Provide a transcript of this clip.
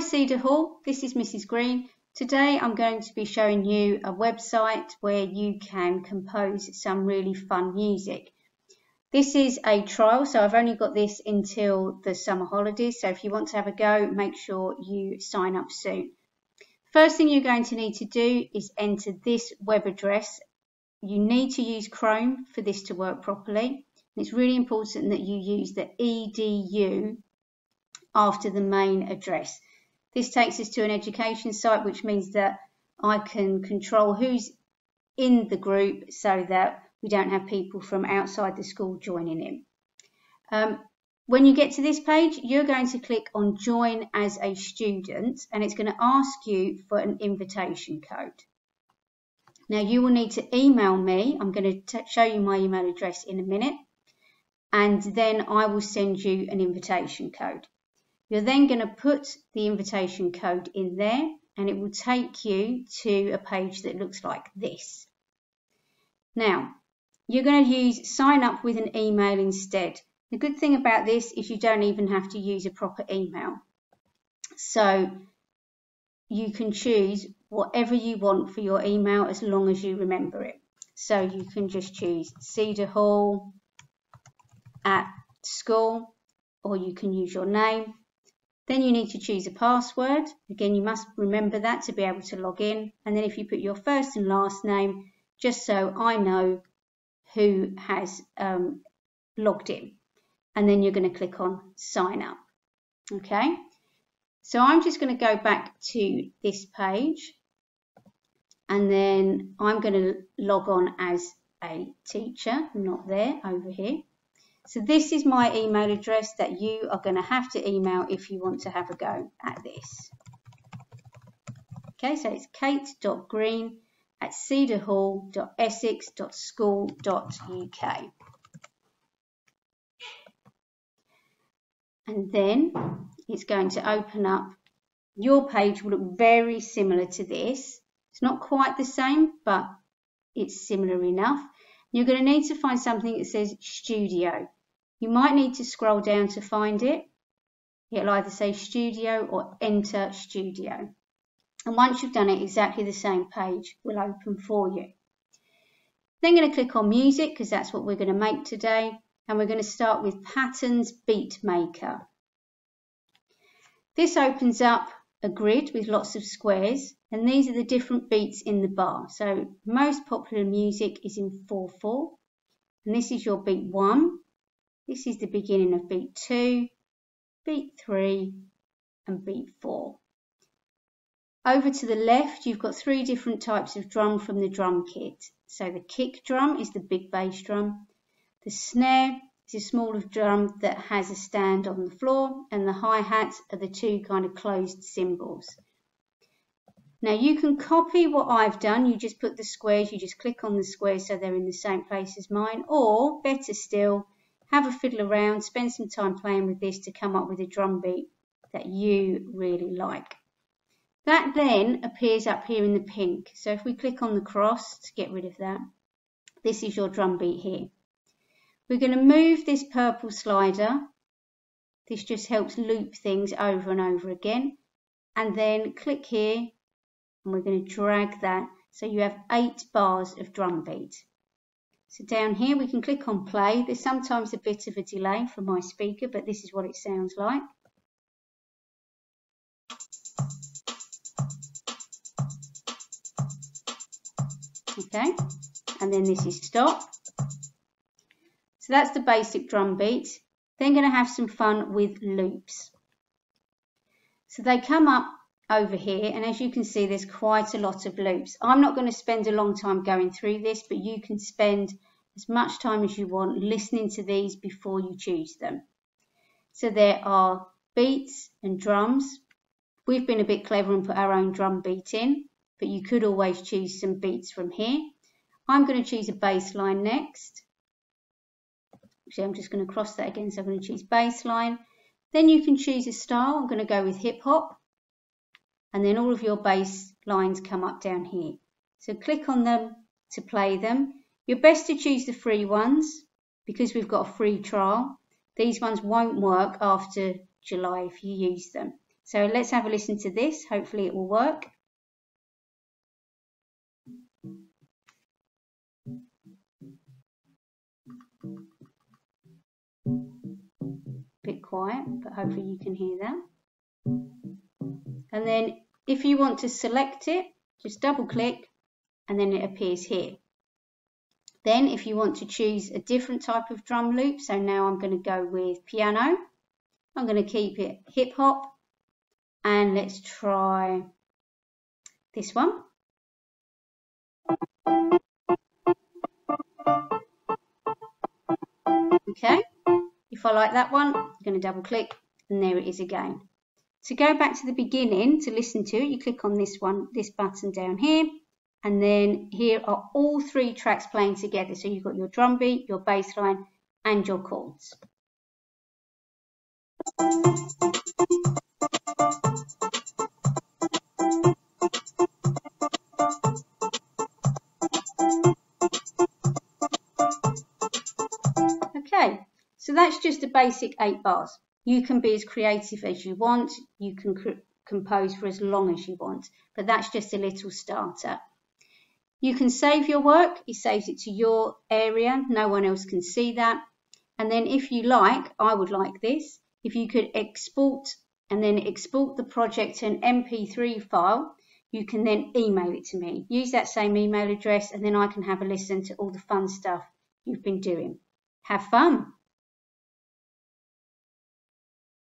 Cedar Hall, this is Mrs. Green. Today I'm going to be showing you a website where you can compose some really fun music. This is a trial, so I've only got this until the summer holidays, so if you want to have a go, make sure you sign up soon. First thing you're going to need to do is enter this web address. You need to use Chrome for this to work properly. It's really important that you use the edu after the main address. This takes us to an education site, which means that I can control who's in the group so that we don't have people from outside the school joining in. When you get to this page, you're going to click on Join as a Student, and it's going to ask you for an invitation code. Now you will need to email me. I'm going to show you my email address in a minute, and then I will send you an invitation code. You're then going to put the invitation code in there, and it will take you to a page that looks like this. Now, you're going to use sign up with an email instead. The good thing about this is you don't even have to use a proper email. So you can choose whatever you want for your email as long as you remember it. So you can just choose cedarhall@school, or you can use your name. Then you need to choose a password. Again, you must remember that to be able to log in. And then if you put your first and last name, just so I know who has logged in. And then you're going to click on sign up. Okay, so I'm just going to go back to this page, and then I'm going to log on as a teacher, not there, over here. So this is my email address that you are going to have to email if you want to have a go at this. Okay, so it's kate.green@cedarhall.essex.school.uk. And then it's going to open up. Your page will look very similar to this. It's not quite the same, but it's similar enough. You're going to need to find something that says studio. You might need to scroll down to find it. It'll either say studio or enter studio. And once you've done it, exactly the same page will open for you. Then I'm going to click on music, because that's what we're going to make today. And we're going to start with Patterns Beat Maker. This opens up a grid with lots of squares, and these are the different beats in the bar. So most popular music is in 4/4, and this is your beat 1. This is the beginning of beat 2, beat 3, and beat 4. Over to the left, you've got 3 different types of drum from the drum kit. So the kick drum is the big bass drum. The snare is a smaller drum that has a stand on the floor, and the hi-hats are the 2 kind of closed cymbals. Now you can copy what I've done. You just put the squares, you just click on the squares so they're in the same place as mine, or better still, have a fiddle around, spend some time playing with this to come up with a drum beat that you really like. That then appears up here in the pink. So if we click on the cross to get rid of that, this is your drum beat here. We're going to move this purple slider. This just helps loop things over and over again. And then click here, and we're going to drag that so you have 8 bars of drum beat. So down here we can click on play. There's sometimes a bit of a delay from my speaker, but this is what it sounds like. Okay, and then this is stop. So that's the basic drum beat. Then going to have some fun with loops. So they come up over here, and as you can see, there's quite a lot of loops. I'm not going to spend a long time going through this, but you can spend as much time as you want listening to these before you choose them. So there are beats and drums. We've been a bit clever and put our own drum beat in, but you could always choose some beats from here. I'm going to choose a bass line next. Actually, I'm just going to cross that again, so I'm going to choose bass line. Then you can choose a style. I'm going to go with hip hop. And then all of your bass lines come up down here. So click on them to play them. You're best to choose the free ones because we've got a free trial. These ones won't work after July if you use them. So let's have a listen to this. Hopefully it will work. Bit quiet, but hopefully you can hear that. And then if you want to select it, just double click and then it appears here. Then if you want to choose a different type of drum loop, so now I'm going to go with piano. I'm going to keep it hip hop, and let's try this one. Okay, if I like that one, I'm going to double click and there it is again. To go back to the beginning to listen to it, you click on this one, this button down here, and then here are all 3 tracks playing together. So you've got your drum beat, your bass line, and your chords. Okay, so that's just a basic 8 bars. You can be as creative as you want. You can compose for as long as you want, but that's just a little starter. You can save your work. It saves it to your area. No one else can see that. And then if you like, I would like this, if you could export and then export the project to an MP3 file, you can then email it to me. Use that same email address and then I can have a listen to all the fun stuff you've been doing. Have fun!